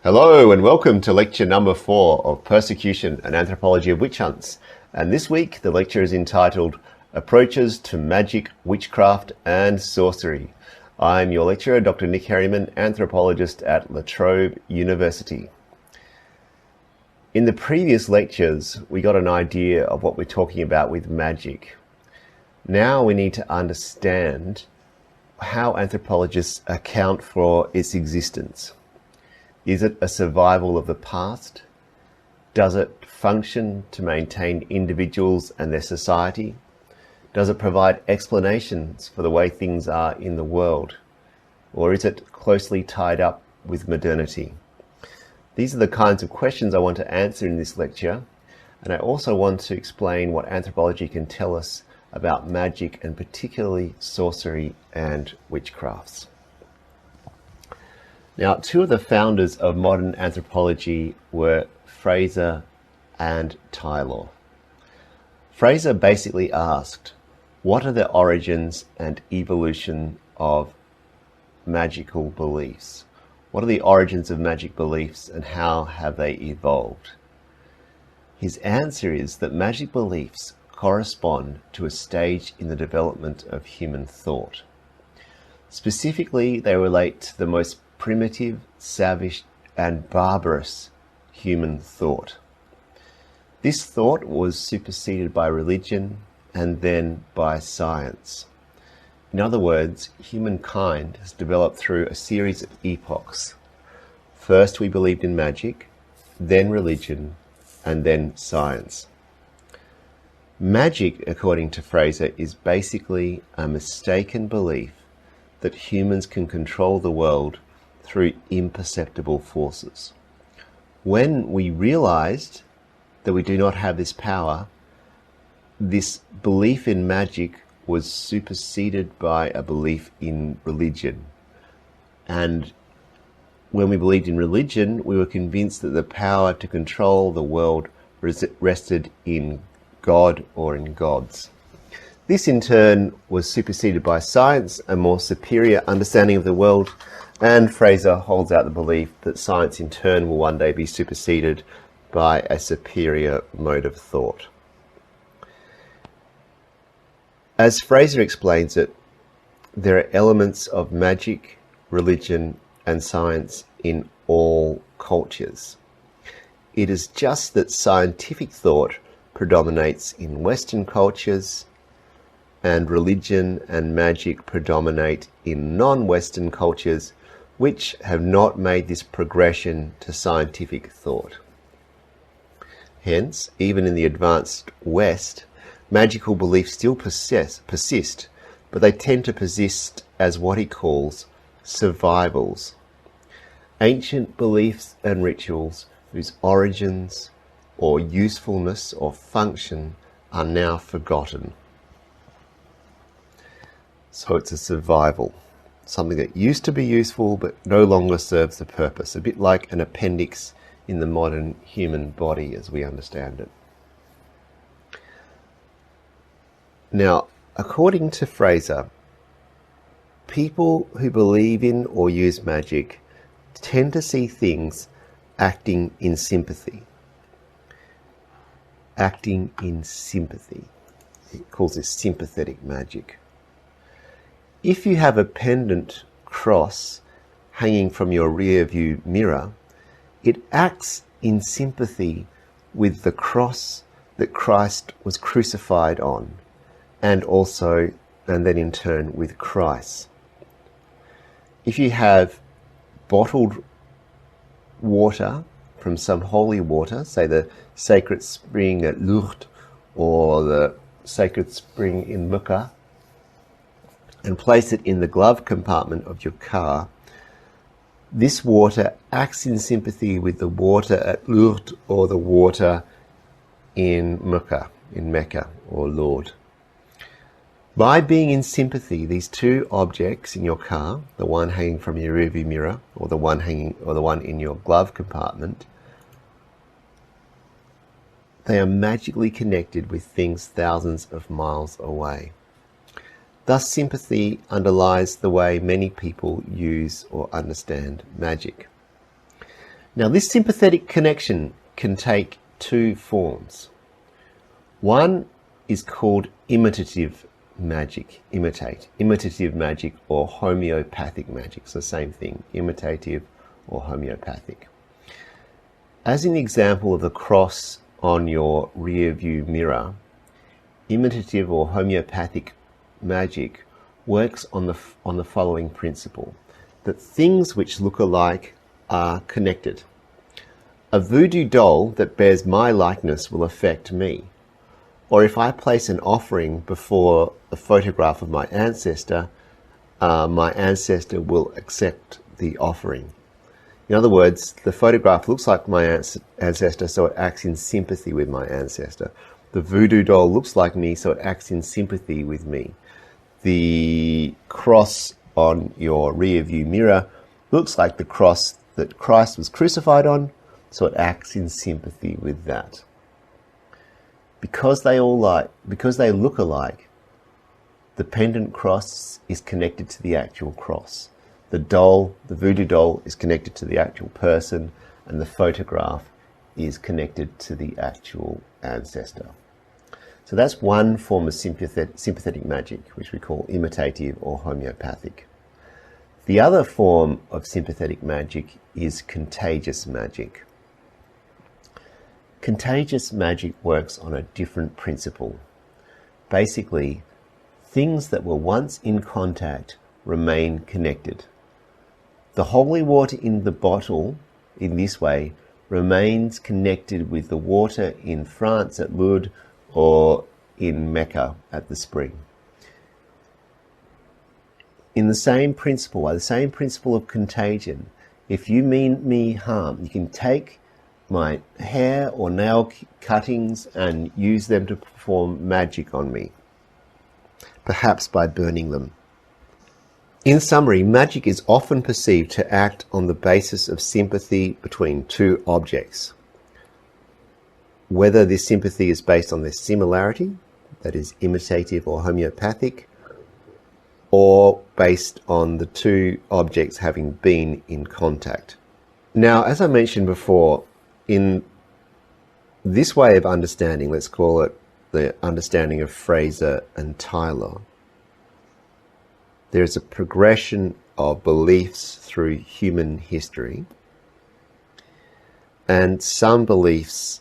Hello and welcome to lecture number 4 of Persecution and Anthropology of Witch Hunts. And this week the lecture is entitled Approaches to Magic, Witchcraft and Sorcery. I'm your lecturer, Dr Nick Herriman, anthropologist at Trobe University. In the previous lectures we got an idea of what we're talking about with magic. Now we need to understand how anthropologists account for its existence. Is it a survival of the past? Does it function to maintain individuals and their society? Does it provide explanations for the way things are in the world? Or is it closely tied up with modernity? These are the kinds of questions I want to answer in this lecture, and I also want to explain what anthropology can tell us about magic and particularly sorcery and witchcrafts. Now, two of the founders of modern anthropology were Fraser and Taylor. Fraser basically asked, what are the origins and evolution of magical beliefs? What are the origins of magic beliefs and how have they evolved? His answer is that magic beliefs correspond to a stage in the development of human thought. Specifically, they relate to the most primitive, savage, and barbarous human thought. This thought was superseded by religion and then by science. In other words, humankind has developed through a series of epochs. First we believed in magic, then religion, and then science. Magic, according to Fraser, is basically a mistaken belief that humans can control the world through imperceptible forces. When we realized that we do not have this power, this belief in magic was superseded by a belief in religion. And when we believed in religion, we were convinced that the power to control the world rested in God or in gods. This in turn was superseded by science, a more superior understanding of the world, and Fraser holds out the belief that science in turn will one day be superseded by a superior mode of thought. As Fraser explains it, there are elements of magic, religion, and science in all cultures. It is just that scientific thought predominates in Western cultures, and religion and magic predominate in non-Western cultures, which have not made this progression to scientific thought. Hence, even in the advanced West, magical beliefs still persist, but they tend to persist as what he calls survivals. Ancient beliefs and rituals whose origins or usefulness or function are now forgotten. So it's a survival. Something that used to be useful but no longer serves the purpose, a bit like an appendix in the modern human body as we understand it. Now, according to Fraser, people who believe in or use magic tend to see things acting in sympathy. Acting in sympathy. He calls this sympathetic magic. If you have a pendant cross hanging from your rear view mirror, it acts in sympathy with the cross that Christ was crucified on, and then in turn with Christ. If you have bottled water from some holy water, say the sacred spring at Lourdes or the sacred spring in Mecca, and place it in the glove compartment of your car, this water acts in sympathy with the water at Lourdes or the water in Mecca or Lourdes. By being in sympathy, these two objects in your car, the one hanging from your rearview mirror or the one in your glove compartment, they are magically connected with things thousands of miles away. Thus, sympathy underlies the way many people use or understand magic. Now, this sympathetic connection can take two forms. One is called imitative magic, imitative magic or homeopathic magic. It's the same thing, imitative or homeopathic. As in the example of the cross on your rear view mirror, imitative or homeopathic magic works on the following principle, that things which look alike are connected. A voodoo doll that bears my likeness will affect me. Or if I place an offering before a photograph of my ancestor will accept the offering. In other words, the photograph looks like my ancestor, so it acts in sympathy with my ancestor. The voodoo doll looks like me, so it acts in sympathy with me. The cross on your rear view mirror looks like the cross that Christ was crucified on, so it acts in sympathy with that. Because they look alike, the pendant cross is connected to the actual cross. The voodoo doll, is connected to the actual person, and the photograph is connected to the actual ancestor. So that's one form of sympathetic magic, which we call imitative or homeopathic. The other form of sympathetic magic is contagious magic. Contagious magic works on a different principle. Basically, things that were once in contact remain connected. The holy water in the bottle, in this way, remains connected with the water in France at Lourdes or in Mecca at the spring. In the same principle, by the same principle of contagion, if you mean me harm, you can take my hair or nail cuttings and use them to perform magic on me, perhaps by burning them. In summary, magic is often perceived to act on the basis of sympathy between two objects. Whether this sympathy is based on their similarity, that is imitative or homeopathic, or based on the two objects having been in contact. Now, as I mentioned before, in this way of understanding, let's call it the understanding of Fraser and Tyler, there is a progression of beliefs through human history, and some beliefs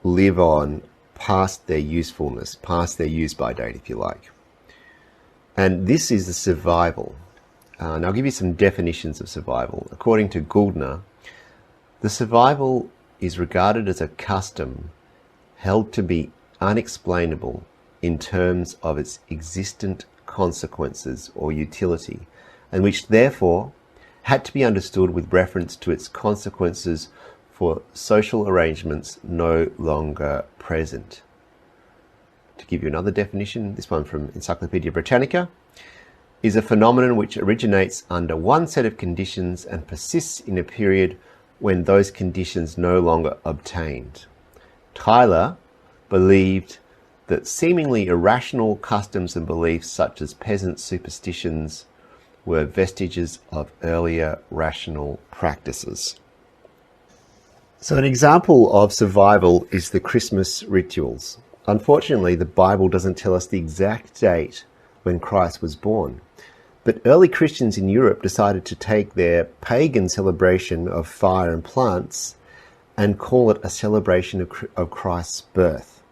live on past their usefulness, past their use-by date, if you like. And this is the survival. And I'll give you some definitions of survival. According to Gouldner, the survival is regarded as a custom held to be unexplainable in terms of its existent consequences or utility, and which therefore had to be understood with reference to its consequences for social arrangements no longer present. To give you another definition, this one from Encyclopedia Britannica, is a phenomenon which originates under one set of conditions and persists in a period when those conditions no longer obtained. Tyler believed that seemingly irrational customs and beliefs such as peasant superstitions were vestiges of earlier rational practices. So an example of survival is the Christmas rituals. Unfortunately, the Bible doesn't tell us the exact date when Christ was born. But early Christians in Europe decided to take their pagan celebration of fire and plants and call it a celebration of Christ's birth.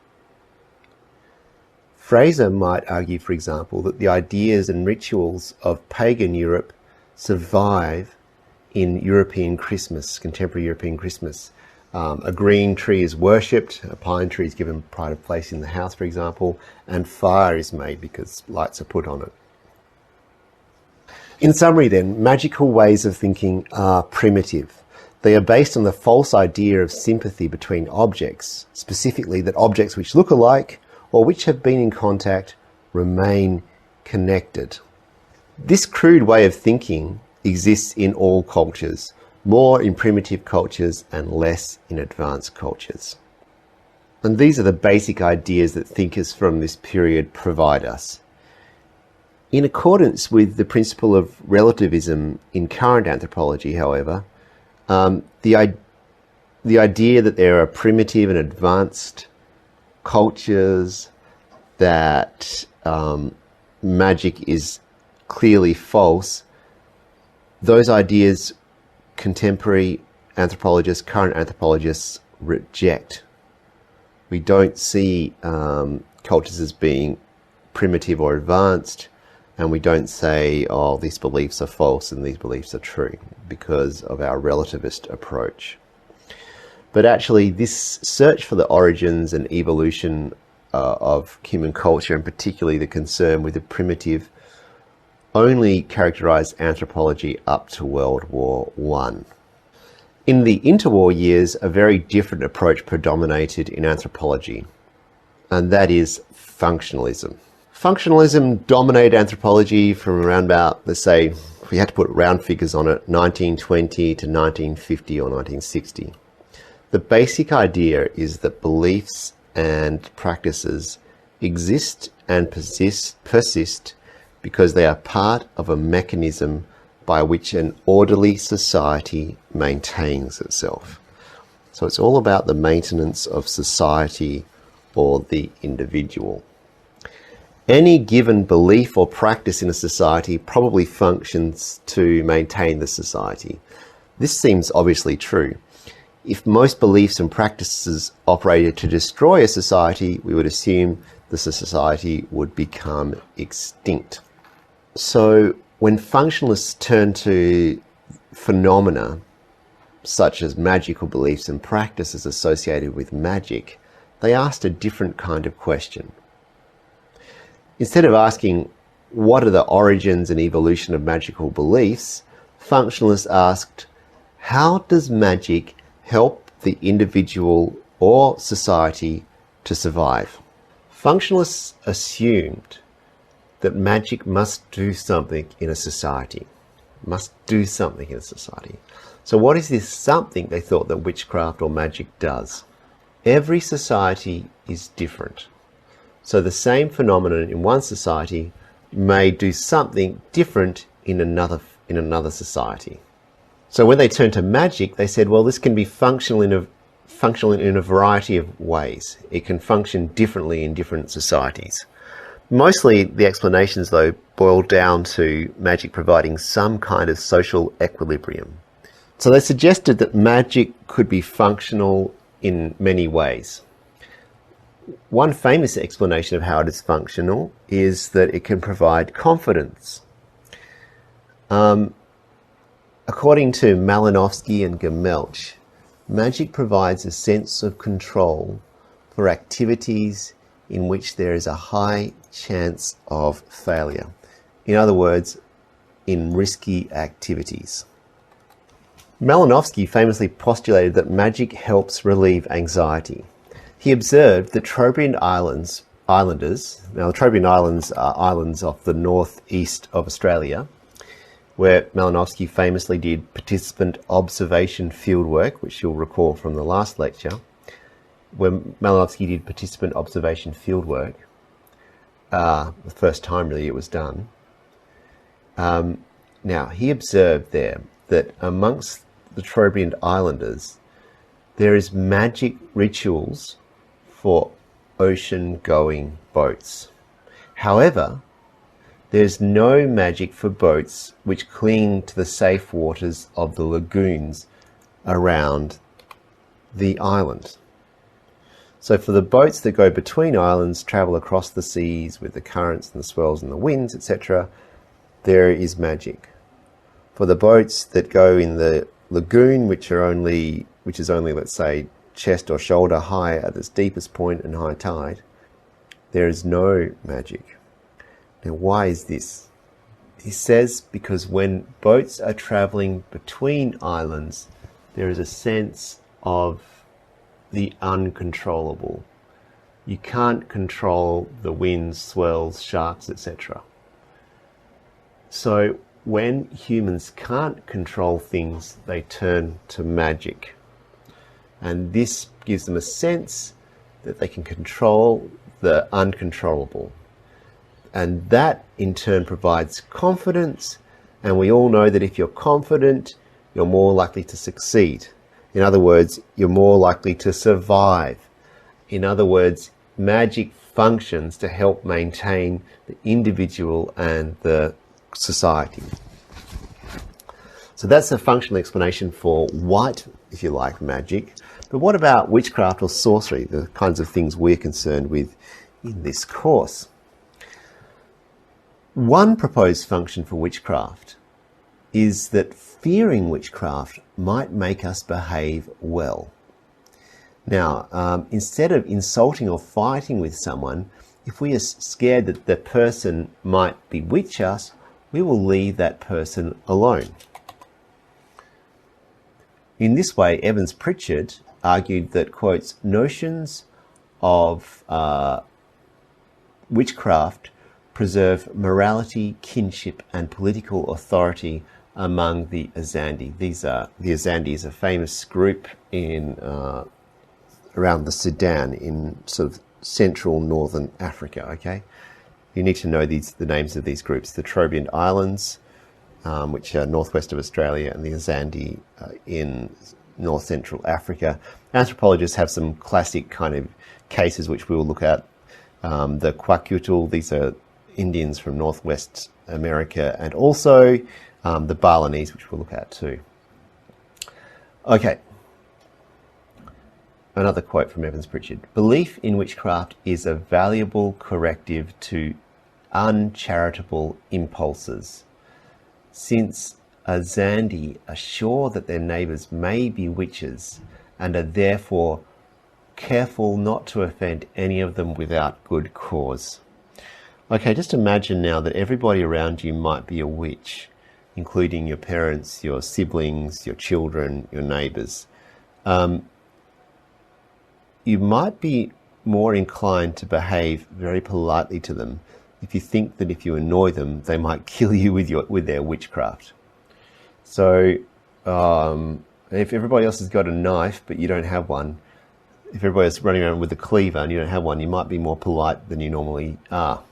Fraser might argue, for example, that the ideas and rituals of pagan Europe survive in European Christmas, contemporary European Christmas. A green tree is worshipped, a pine tree is given pride of place in the house, for example, and fire is made because lights are put on it. In summary then, magical ways of thinking are primitive. They are based on the false idea of sympathy between objects, specifically that objects which look alike or which have been in contact remain connected. This crude way of thinking exists in all cultures, more in primitive cultures and less in advanced cultures. And these are the basic ideas that thinkers from this period provide us. In accordance with the principle of relativism in current anthropology, however, the the idea that there are primitive and advanced cultures, that magic is clearly false, those ideas contemporary anthropologists, current anthropologists reject. We don't see cultures as being primitive or advanced, and we don't say, oh, these beliefs are false and these beliefs are true, because of our relativist approach. But actually, this search for the origins and evolution of human culture, and particularly the concern with the primitive, only characterized anthropology up to World War I. In the interwar years, a very different approach predominated in anthropology, and that is functionalism. Functionalism dominated anthropology from around about, let's say, if we had to put round figures on it, 1920 to 1950 or 1960. The basic idea is that beliefs and practices exist and persist because they are part of a mechanism by which an orderly society maintains itself. So it's all about the maintenance of society or the individual. Any given belief or practice in a society probably functions to maintain the society. This seems obviously true. If most beliefs and practices operated to destroy a society, we would assume the society would become extinct. So when functionalists turn to phenomena such as magical beliefs and practices associated with magic, they asked a different kind of question. Instead of asking, what are the origins and evolution of magical beliefs, functionalists asked, how does magic help the individual or society to survive? Functionalists assumed that magic must do something in a society. Must do something in a society. So what is this something they thought that witchcraft or magic does? Every society is different. So the same phenomenon in one society may do something different in another society. So when they turned to magic, they said, well, this can be functional in a variety of ways. It can function differently in different societies. Mostly the explanations, though, boil down to magic providing some kind of social equilibrium. So they suggested that magic could be functional in many ways. One famous explanation of how it is functional is that it can provide confidence. According to Malinowski and Gemelch, magic provides a sense of control for activities in which there is a high chance of failure. In other words, in risky activities. Malinowski famously postulated that magic helps relieve anxiety. He observed that Trobriand Islanders, now the Trobriand Islands are islands off the northeast of Australia, where Malinowski famously did participant observation fieldwork, which you'll recall from the last lecture, where Malinowski did participant observation fieldwork, the first time really it was done. Now, he observed there that amongst the Trobriand Islanders, there is magic rituals for ocean-going boats. However, there's no magic for boats which cling to the safe waters of the lagoons around the island. So for the boats that go between islands, travel across the seas with the currents and the swells and the winds, etc., there is magic. For the boats that go in the lagoon, which is only, let's say, chest or shoulder high at its deepest point and high tide, there is no magic. Now, why is this? He says because when boats are traveling between islands, there is a sense of the uncontrollable. You can't control the winds, swells, sharks, etc. So when humans can't control things, they turn to magic. And this gives them a sense that they can control the uncontrollable. And that in turn provides confidence. And we all know that if you're confident, you're more likely to succeed. In other words, you're more likely to survive. In other words, magic functions to help maintain the individual and the society. So that's a functional explanation for white, if you like, magic. But what about witchcraft or sorcery, the kinds of things we're concerned with in this course? One proposed function for witchcraft is that fearing witchcraft might make us behave well. Now, instead of insulting or fighting with someone, if we are scared that the person might bewitch us, we will leave that person alone. In this way, Evans Pritchard argued that, quotes, notions of witchcraft preserve morality, kinship, and political authority among the Azandi. The Azandi is a famous group in around the Sudan in sort of central northern Africa. Okay, you need to know the names of these groups: the Trobe Islands, which are northwest of Australia, and the Azandi in north central Africa. Anthropologists have some classic kind of cases which we will look at. The Kwakiutl, these are Indians from northwest America, and also the Balinese, which we'll look at too. Okay, another quote from Evans Pritchard. Belief in witchcraft is a valuable corrective to uncharitable impulses. Since Azandi are sure that their neighbours may be witches and are therefore careful not to offend any of them without good cause. Okay, just imagine now that everybody around you might be a witch, including your parents, your siblings, your children, your neighbours. You might be more inclined to behave very politely to them if you think that if you annoy them, they might kill you with their witchcraft. So if everybody else has got a knife but you don't have one, if everybody's running around with a cleaver and you don't have one, you might be more polite than you normally are.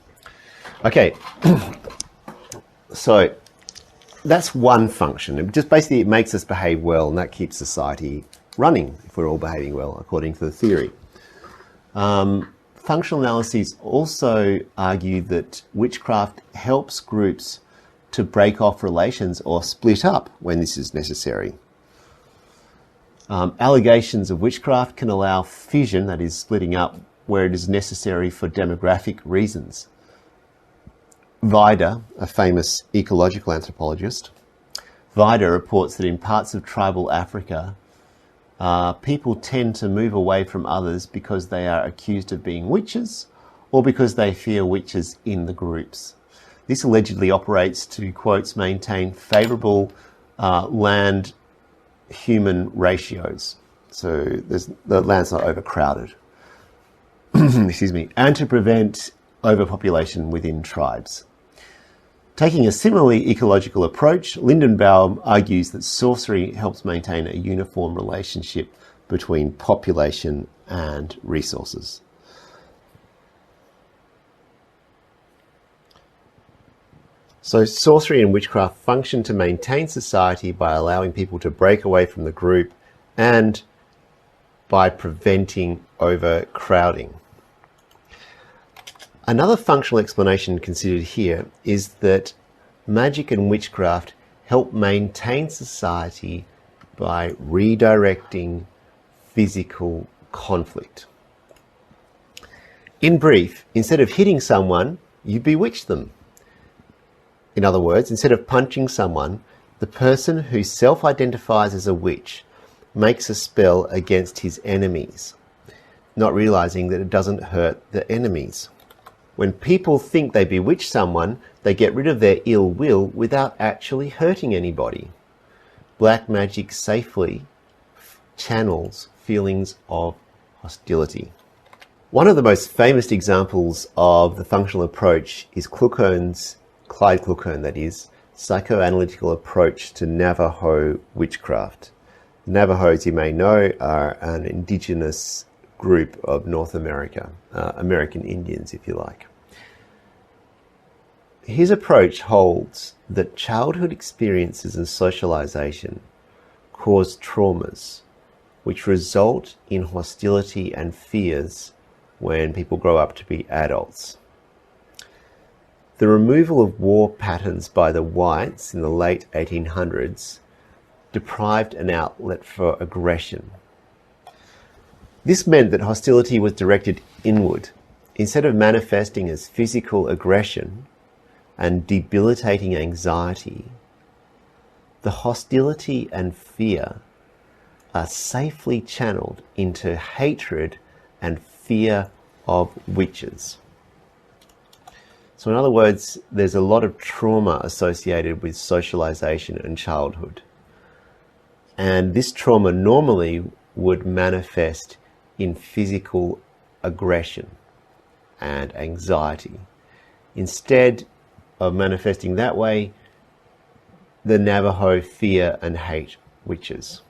Okay, so that's one function. It makes us behave well, and that keeps society running if we're all behaving well, according to the theory. Functional analyses also argue that witchcraft helps groups to break off relations or split up when this is necessary. Allegations of witchcraft can allow fission, that is splitting up, where it is necessary for demographic reasons. Vida, a famous ecological anthropologist, Vida reports that in parts of tribal Africa, people tend to move away from others because they are accused of being witches or because they fear witches in the groups. This allegedly operates to, quotes, maintain favourable land-human ratios. So the land's not overcrowded. Excuse me. And to prevent overpopulation within tribes. Taking a similarly ecological approach, Lindenbaum argues that sorcery helps maintain a uniform relationship between population and resources. So sorcery and witchcraft function to maintain society by allowing people to break away from the group and by preventing overcrowding. Another functional explanation considered here is that magic and witchcraft help maintain society by redirecting physical conflict. In brief, instead of hitting someone, you bewitch them. In other words, instead of punching someone, the person who self-identifies as a witch makes a spell against his enemies, not realizing that it doesn't hurt the enemies. When people think they bewitch someone, they get rid of their ill will without actually hurting anybody. Black magic safely channels feelings of hostility. One of the most famous examples of the functional approach is Clyde Kluckhohn, that is, psychoanalytical approach to Navajo witchcraft. The Navajos, you may know, are an indigenous group of North America, American Indians, if you like. His approach holds that childhood experiences and socialization cause traumas which result in hostility and fears when people grow up to be adults. The removal of war patterns by the whites in the late 1800s deprived an outlet for aggression. This meant that hostility was directed inward. Instead of manifesting as physical aggression and debilitating anxiety, the hostility and fear are safely channeled into hatred and fear of witches. So in other words, there's a lot of trauma associated with socialization and childhood. And this trauma normally would manifest in physical aggression and anxiety. Instead of manifesting that way, the Navajo fear and hate witches.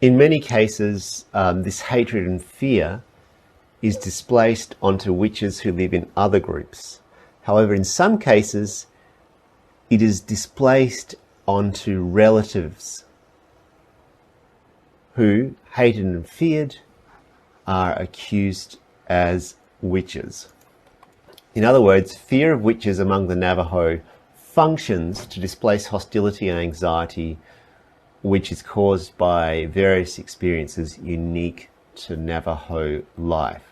In many cases, this hatred and fear is displaced onto witches who live in other groups. However, in some cases, it is displaced onto relatives who, hated and feared, are accused as witches. In other words, fear of witches among the Navajo functions to displace hostility and anxiety, which is caused by various experiences unique to Navajo life.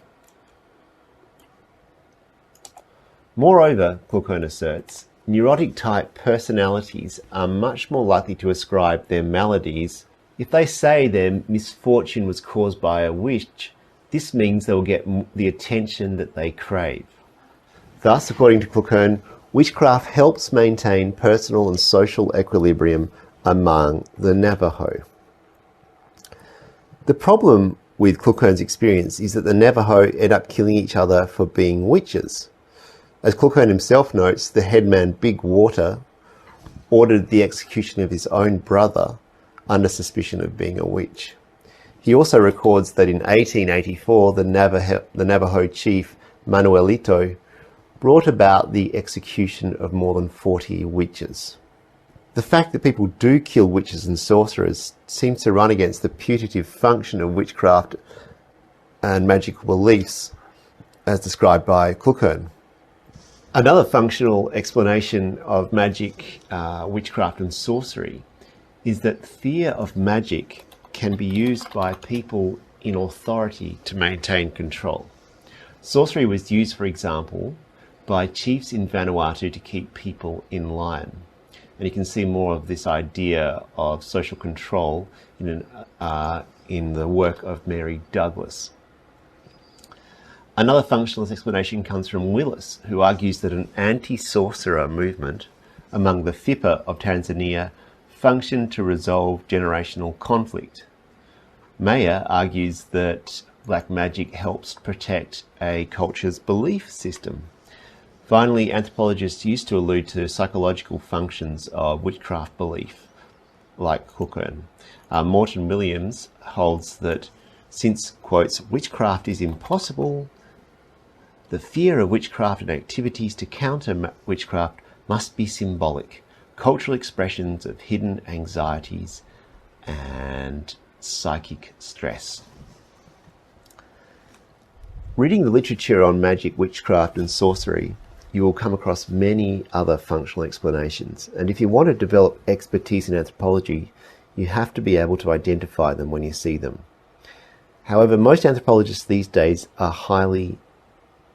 Moreover, Kluckern asserts, neurotic type personalities are much more likely to ascribe their maladies. If they say their misfortune was caused by a witch, this means they will get the attention that they crave. Thus, according to Kluckern, witchcraft helps maintain personal and social equilibrium among the Navajo. The problem with Kluckern's experience is that the Navajo end up killing each other for being witches. As Kluckern himself notes, the headman Big Water ordered the execution of his own brother under suspicion of being a witch. He also records that in 1884, the Navajo chief Manuelito brought about the execution of more than 40 witches. The fact that people do kill witches and sorcerers seems to run against the putative function of witchcraft and magical beliefs as described by Kluckern. Another functional explanation of magic, witchcraft and sorcery is that fear of magic can be used by people in authority to maintain control. Sorcery was used, for example, by chiefs in Vanuatu to keep people in line. And you can see more of this idea of social control in the work of Mary Douglas. Another functionalist explanation comes from Willis, who argues that an anti-sorcerer movement among the Fipa of Tanzania functioned to resolve generational conflict. Mayer argues that black magic helps protect a culture's belief system. Finally, anthropologists used to allude to psychological functions of witchcraft belief, like Kluckern. Morton Williams holds that since, quotes, witchcraft is impossible, the fear of witchcraft and activities to counter witchcraft must be symbolic, cultural expressions of hidden anxieties and psychic stress. Reading the literature on magic, witchcraft and sorcery, you will come across many other functional explanations. And if you want to develop expertise in anthropology, you have to be able to identify them when you see them. However, most anthropologists these days are highly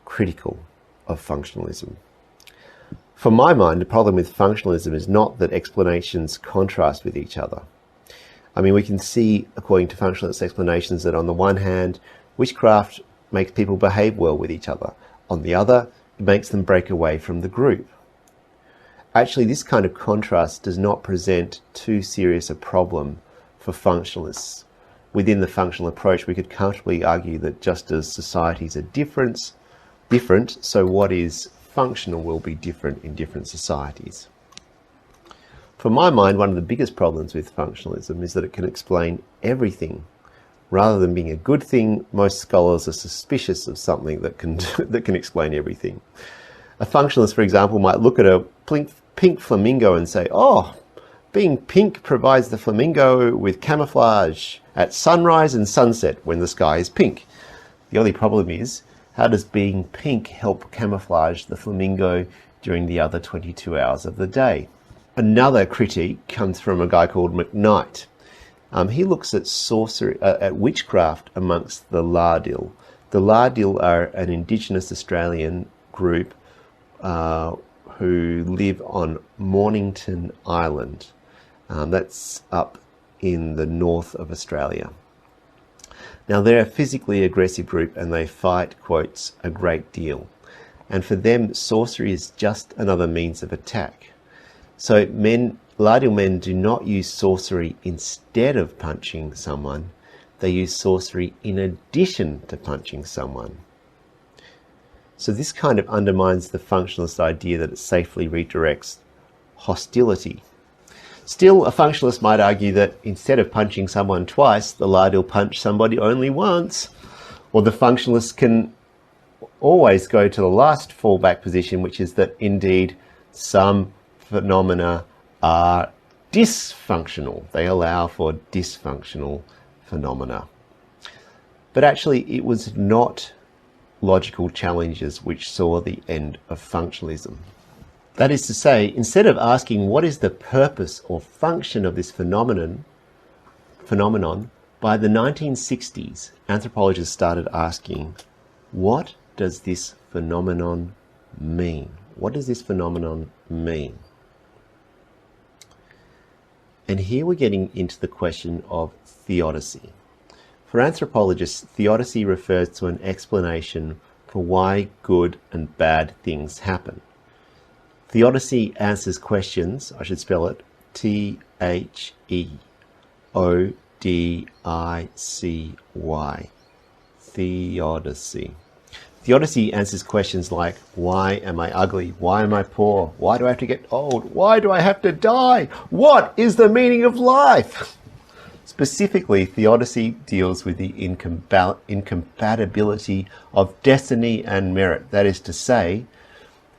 critical of functionalism. For my mind, the problem with functionalism is not that explanations contrast with each other. I mean, we can see, according to functionalist explanations, that on the one hand, witchcraft makes people behave well with each other. On the other, it makes them break away from the group. Actually, this kind of contrast does not present too serious a problem for functionalists. Within the functional approach, we could comfortably argue that just as societies are different, so what is functional will be different in different societies. For my mind, one of the biggest problems with functionalism is that it can explain everything. Rather than being a good thing, most scholars are suspicious of something that can explain everything. A functionalist, for example, might look at a pink flamingo and say, "Oh, Being pink provides the flamingo with camouflage at sunrise and sunset when the sky is pink. The only problem is, how does being pink help camouflage the flamingo during the other 22 hours of the day? Another critique comes from a guy called McKnight. He looks at sorcery, at witchcraft amongst the Lardil. The Lardil are an Indigenous Australian group who live on Mornington Island. That's up in the north of Australia. Now, they're a physically aggressive group and they fight, quotes, a great deal. And for them, sorcery is just another means of attack. So Lardil men do not use sorcery instead of punching someone. They use sorcery in addition to punching someone. So this kind of undermines the functionalist idea that it safely redirects hostility. Still, a functionalist might argue that instead of punching someone twice, the Lardil punch somebody only once. Or the functionalist can always go to the last fallback position, which is that indeed some phenomena are dysfunctional. They allow for dysfunctional phenomena. But actually, it was not logical challenges which saw the end of functionalism. That is to say, instead of asking what is the purpose or function of this phenomenon, by the 1960s, anthropologists started asking, what does this phenomenon mean? What does this phenomenon mean? And here we're getting into the question of theodicy. For anthropologists, theodicy refers to an explanation for why good and bad things happen. Theodicy answers questions, I should spell it, T-H-E-O-D-I-C-Y. Theodicy. Theodicy answers questions like, why am I ugly? Why am I poor? Why do I have to get old? Why do I have to die? What is the meaning of life? Specifically, theodicy deals with the incompatibility of destiny and merit. That is to say,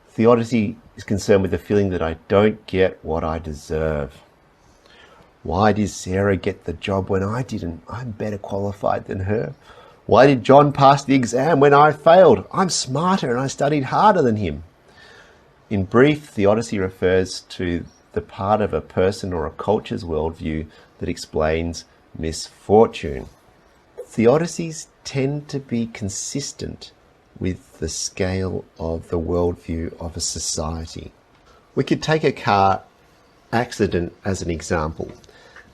theodicy is concerned with the feeling that I don't get what I deserve. Why did Sarah get the job when I didn't? I'm better qualified than her. Why did John pass the exam when I failed? I'm smarter and I studied harder than him. In brief, theodicy refers to the part of a person or a culture's worldview that explains misfortune. Theodicies tend to be consistent with the scale of the worldview of a society. We could take a car accident as an example.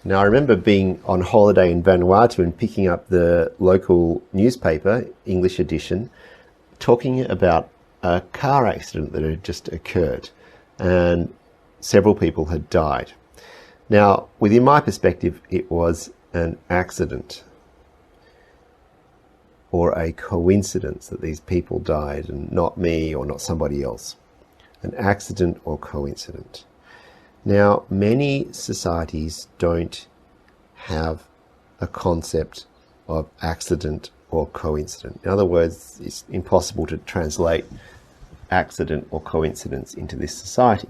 Now, I remember being on holiday in Vanuatu and picking up the local newspaper, English edition, talking about a car accident that had just occurred and several people had died. Now, within my perspective, it was an accident or a coincidence that these people died and not me or not somebody else. An accident or coincidence. Now, many societies don't have a concept of accident or coincidence. In other words, it's impossible to translate accident or coincidence into this society.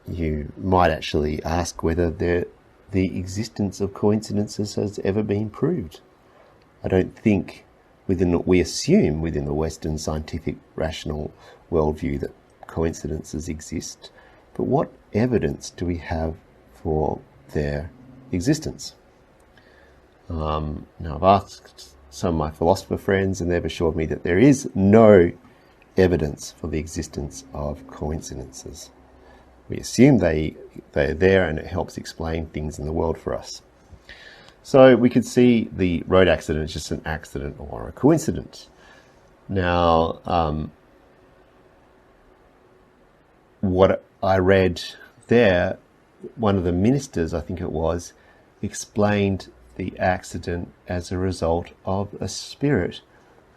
You might actually ask whether the existence of coincidences has ever been proved. I don't think we assume within the Western scientific rational worldview that coincidences exist, but what evidence do we have for their existence? Now, I've asked some of my philosopher friends and they've assured me that there is no evidence for the existence of coincidences. We assume they're there and it helps explain things in the world for us. So we could see the road accident as just an accident or a coincidence. Now, what I read there, one of the ministers, I think it was, explained the accident as a result of a spirit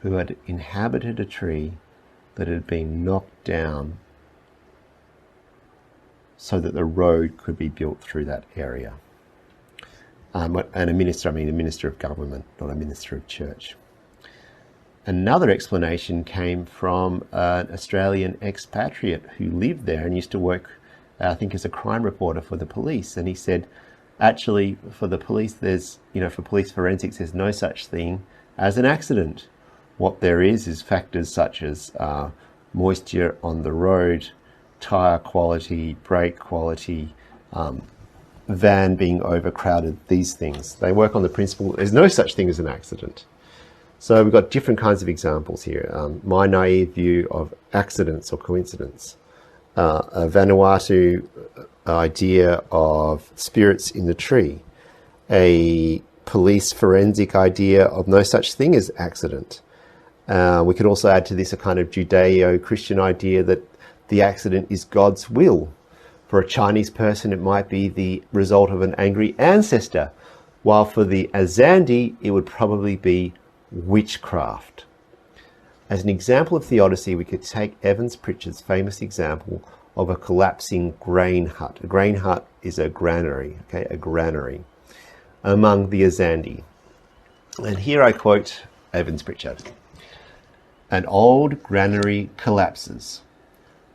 who had inhabited a tree that had been knocked down so that the road could be built through that area. And a minister, I mean a minister of government, not a minister of church. Another explanation came from an Australian expatriate who lived there and used to work I think as a crime reporter for the police, and he said, actually, for the police, for police forensics, there's no such thing as an accident. What there is factors such as moisture on the road, tyre quality, brake quality, van being overcrowded, these things. They work on the principle there's no such thing as an accident. So we've got different kinds of examples here. My naive view of accidents or coincidence. A Vanuatu idea of spirits in the tree. A police forensic idea of no such thing as accident. We could also add to this a kind of Judeo-Christian idea that the accident is God's will. For a Chinese person, it might be the result of an angry ancestor, while for the Azandi, it would probably be witchcraft. As an example of theodicy, we could take Evans Pritchard's famous example of a collapsing grain hut. A grain hut is a granary, okay, a granary, among the Azandi. And here I quote Evans Pritchard. An old granary collapses.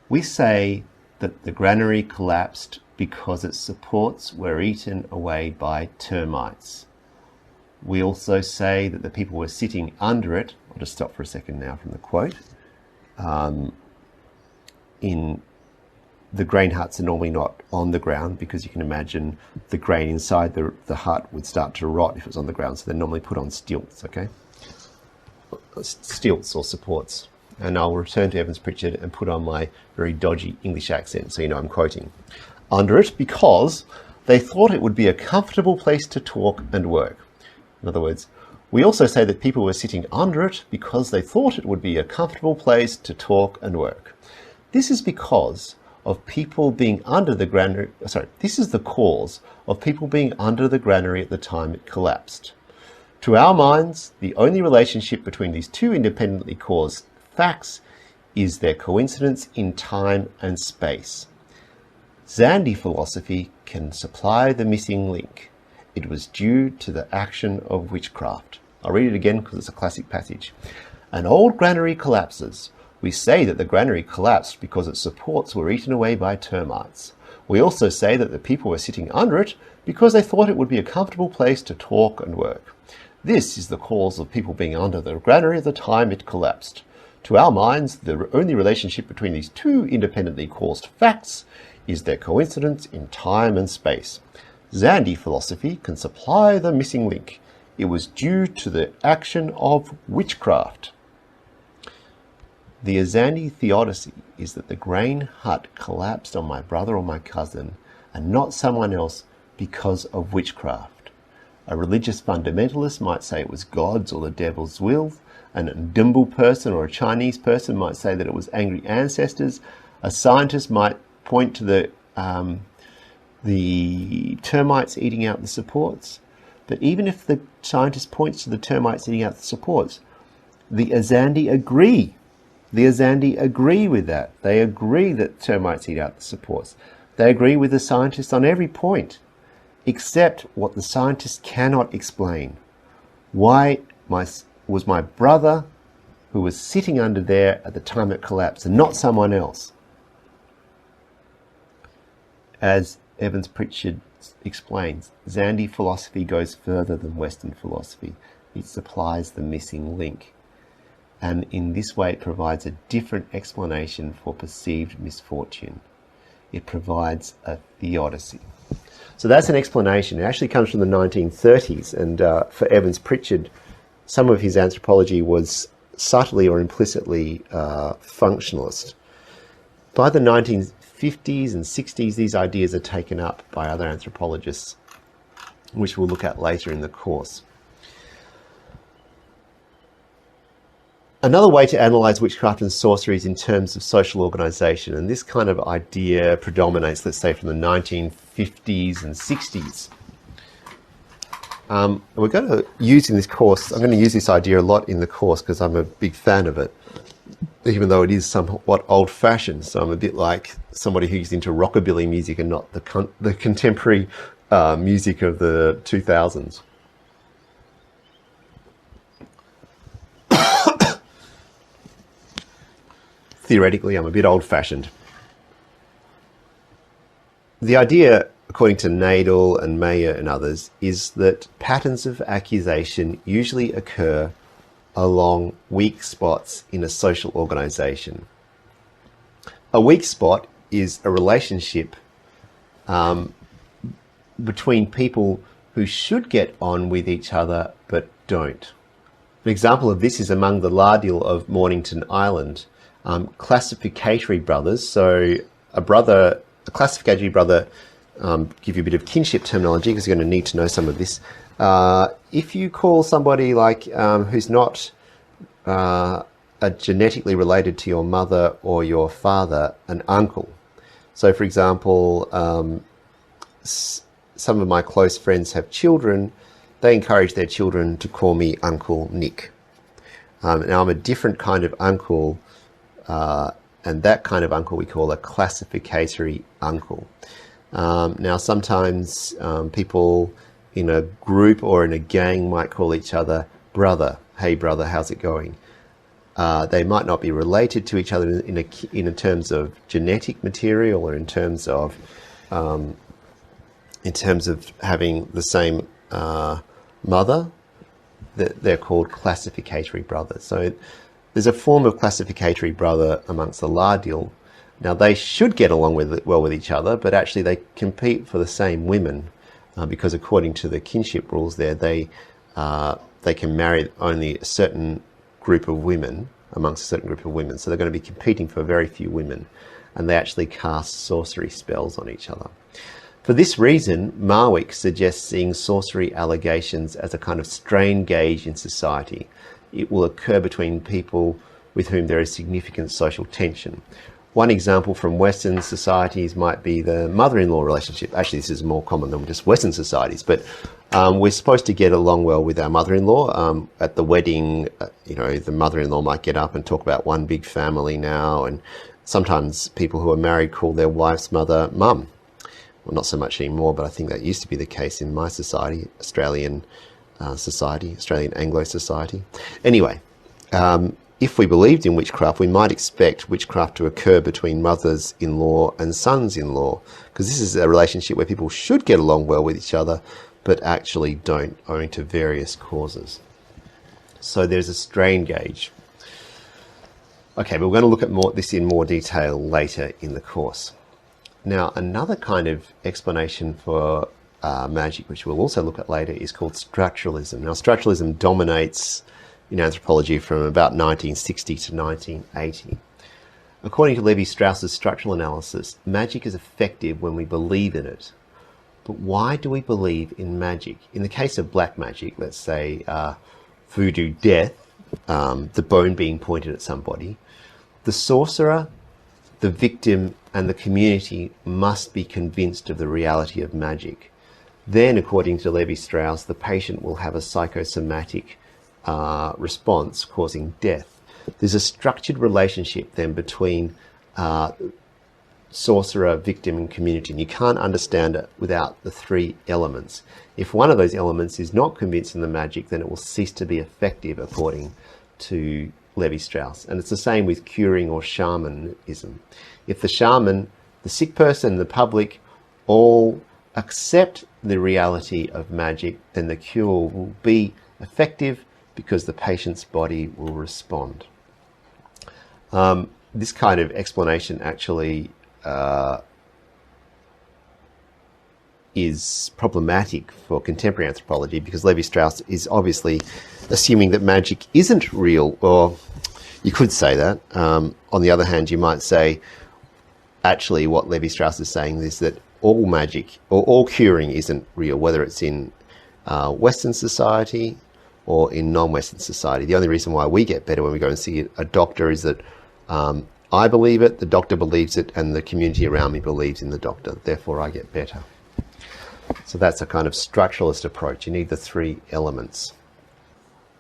We say that the granary collapsed because its supports were eaten away by termites. We also say that the people were sitting under it. I'll just stop for a second now from the quote. In the grain huts are normally not on the ground because you can imagine the grain inside the hut would start to rot if it was on the ground. So they're normally put on stilts, okay? Stilts or supports. And I'll return to Evans Pritchard and put on my very dodgy English accent so you know I'm quoting. Under it because they thought it would be a comfortable place to talk and work. In other words, we also say that people were sitting under it because they thought it would be a comfortable place to talk and work. This is because of people being under the granary, this is the cause of people being under the granary at the time it collapsed. To our minds, the only relationship between these two independently caused facts is their coincidence in time and space. Zandi philosophy can supply the missing link. It was due to the action of witchcraft. I'll read it again because it's a classic passage. An old granary collapses. We say that the granary collapsed because its supports were eaten away by termites. We also say that the people were sitting under it because they thought it would be a comfortable place to talk and work. This is the cause of people being under the granary at the time it collapsed. To our minds, the only relationship between these two independently caused facts is their coincidence in time and space. Zandi philosophy can supply the missing link. It was due to the action of witchcraft. The Azandi theodicy is that the grain hut collapsed on my brother or my cousin and not someone else because of witchcraft. A religious fundamentalist might say it was God's or the devil's will. An Ndimbu person or a Chinese person might say that it was angry ancestors. A scientist might point to the termites eating out the supports. But even if the scientist points to the termites eating out the supports, the Azandi agree. The Azandi agree with that. They agree that termites eat out the supports. They agree with the scientist on every point, except what the scientist cannot explain. Why was my brother who was sitting under there at the time it collapsed and not someone else? As Evans Pritchard explains, Zandi philosophy goes further than Western philosophy. It supplies the missing link. And in this way it provides a different explanation for perceived misfortune. It provides a theodicy. So that's an explanation. It actually comes from the 1930s, and for Evans Pritchard, some of his anthropology was subtly or implicitly functionalist. By the 1950s and 60s, these ideas are taken up by other anthropologists, which we'll look at later in the course. Another way to analyse witchcraft and sorcery is in terms of social organisation, and this kind of idea predominates, let's say, from the 1950s and 60s. We're going to use in this course, I'm going to use this idea a lot in the course because I'm a big fan of it, even though it is somewhat old-fashioned. So I'm a bit like somebody who's into rockabilly music and not the contemporary music of the 2000s. Theoretically, I'm a bit old-fashioned. The idea, according to Nadel and Mayer and others, is that patterns of accusation usually occur along weak spots in a social organization. A weak spot is a relationship between people who should get on with each other but don't. An example of this is among the Lardil of Mornington Island. Classificatory brothers, so a classificatory brother, give you a bit of kinship terminology because you're going to need to know some of this. If you call somebody like who's not genetically related to your mother or your father an uncle. So for example, some of my close friends have children. They encourage their children to call me Uncle Nick. Now I'm a different kind of uncle, and that kind of uncle we call a classificatory uncle. Now sometimes people in a group or in a gang might call each other brother. Hey brother, how's it going? They might not be related to each other in terms of genetic material or in terms of having the same mother. They're called classificatory brothers. So there's a form of classificatory brother amongst the Lardil. Now they should get along well with each other, but actually they compete for the same women because according to the kinship rules there, they can marry only a certain group of women amongst a certain group of women. So they're going to be competing for very few women, and they actually cast sorcery spells on each other. For this reason, Marwick suggests seeing sorcery allegations as a kind of strain gauge in society. It will occur between people with whom there is significant social tension. One example from Western societies might be the mother-in-law relationship. Actually, this is more common than just Western societies, but we're supposed to get along well with our mother-in-law. At the wedding, the mother-in-law might get up and talk about one big family now, and sometimes people who are married call their wife's mother mum. Well, not so much anymore, but I think that used to be the case in my society, Australian Anglo society. Anyway, if we believed in witchcraft, we might expect witchcraft to occur between mothers-in-law and sons-in-law, because this is a relationship where people should get along well with each other, but actually don't, owing to various causes. So there's a strain gauge. Okay, but we're going to look at this in more detail later in the course. Now, another kind of explanation for magic, which we'll also look at later, is called structuralism. Now, structuralism dominates in anthropology from about 1960 to 1980. According to Levi-Strauss's structural analysis, magic is effective when we believe in it. But why do we believe in magic? In the case of black magic, let's say voodoo death, the bone being pointed at somebody, the sorcerer, the victim, and the community must be convinced of the reality of magic. Then, according to Levi-Strauss, the patient will have a psychosomatic response causing death. There's a structured relationship then between sorcerer, victim, and community, and you can't understand it without the three elements. If one of those elements is not convinced in the magic, then it will cease to be effective according to Levi-Strauss. And it's the same with curing or shamanism. If the shaman, the sick person, and the public all accept the reality of magic, then the cure will be effective because the patient's body will respond. This kind of explanation actually is problematic for contemporary anthropology because Levi-Strauss is obviously assuming that magic isn't real, or you could say that. On the other hand, you might say, actually what Levi-Strauss is saying is that all magic or all curing isn't real, whether it's in Western society or in non-Western society. The only reason why we get better when we go and see a doctor is that I believe it, the doctor believes it, and the community around me believes in the doctor. Therefore, I get better. So that's a kind of structuralist approach. You need the three elements.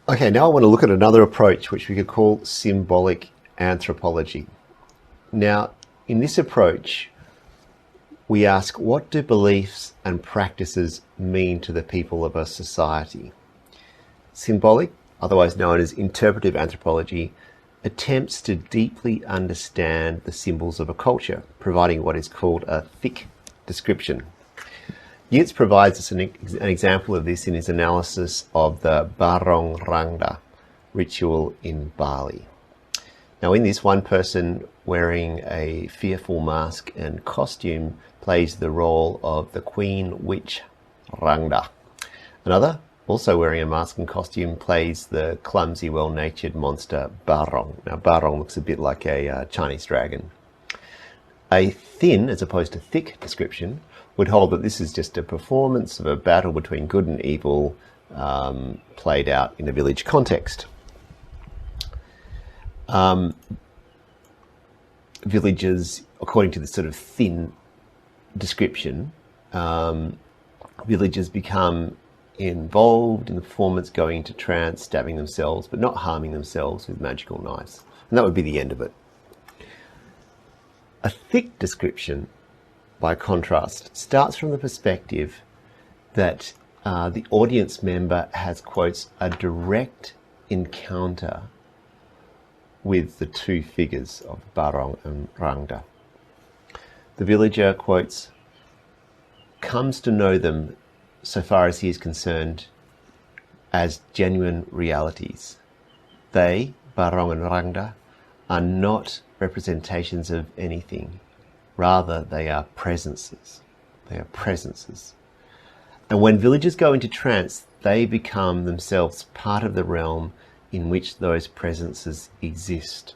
Okay, now I want to look at another approach which we could call symbolic anthropology. Now, in this approach, we ask, what do beliefs and practices mean to the people of a society? Symbolic, otherwise known as interpretive anthropology, attempts to deeply understand the symbols of a culture, providing what is called a thick description. Yeats provides us an example of this in his analysis of the Barong Rangda ritual in Bali. Now, in this, one person wearing a fearful mask and costume plays the role of the Queen Witch Rangda. Another, also wearing a mask and costume, plays the clumsy, well-natured monster Barong. Now, Barong looks a bit like a Chinese dragon. A thin, as opposed to thick, description would hold that this is just a performance of a battle between good and evil played out in a village context. Villagers, according to this sort of thin description, villagers become involved in the performance, going into trance, stabbing themselves, but not harming themselves with magical knives. And that would be the end of it. A thick description, by contrast, starts from the perspective that the audience member has, quotes, a direct encounter with the two figures of Barong and Rangda. The villager, quotes, comes to know them, so far as he is concerned, as genuine realities. They, Barong and Rangda, are not representations of anything. Rather, they are presences. They are presences. And when villagers go into trance, they become themselves part of the realm in which those presences exist.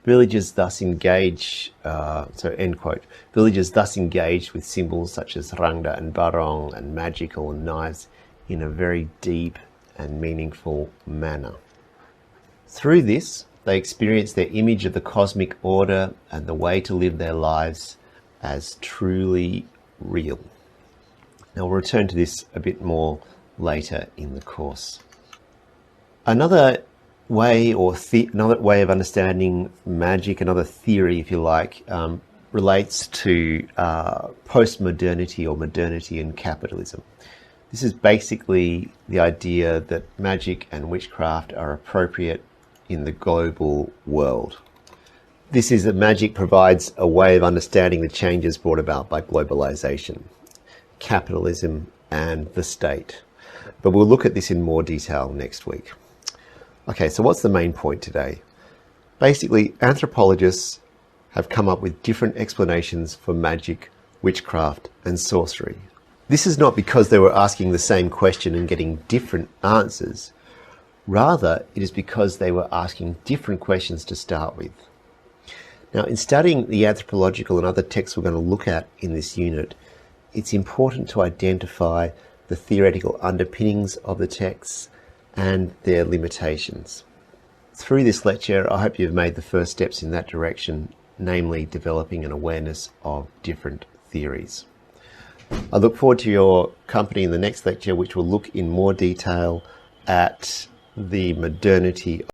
Villagers thus engage, end quote. Villagers thus engage with symbols such as Rangda and Barong and magical and knives in a very deep and meaningful manner. Through this, they experience their image of the cosmic order and the way to live their lives as truly real. Now, we'll return to this a bit more later in the course. Another way of understanding magic, another theory, if you like, relates to post-modernity or modernity and capitalism. This is basically the idea that magic and witchcraft are appropriate in the global world. This is that magic provides a way of understanding the changes brought about by globalization, capitalism, and the state. But we'll look at this in more detail next week. Okay, so what's the main point today? Basically, anthropologists have come up with different explanations for magic, witchcraft, and sorcery. This is not because they were asking the same question and getting different answers. Rather, it is because they were asking different questions to start with. Now, in studying the anthropological and other texts we're going to look at in this unit, it's important to identify the theoretical underpinnings of the texts and their limitations. Through this lecture, I hope you've made the first steps in that direction, namely developing an awareness of different theories. I look forward to your company in the next lecture, which will look in more detail at the modernity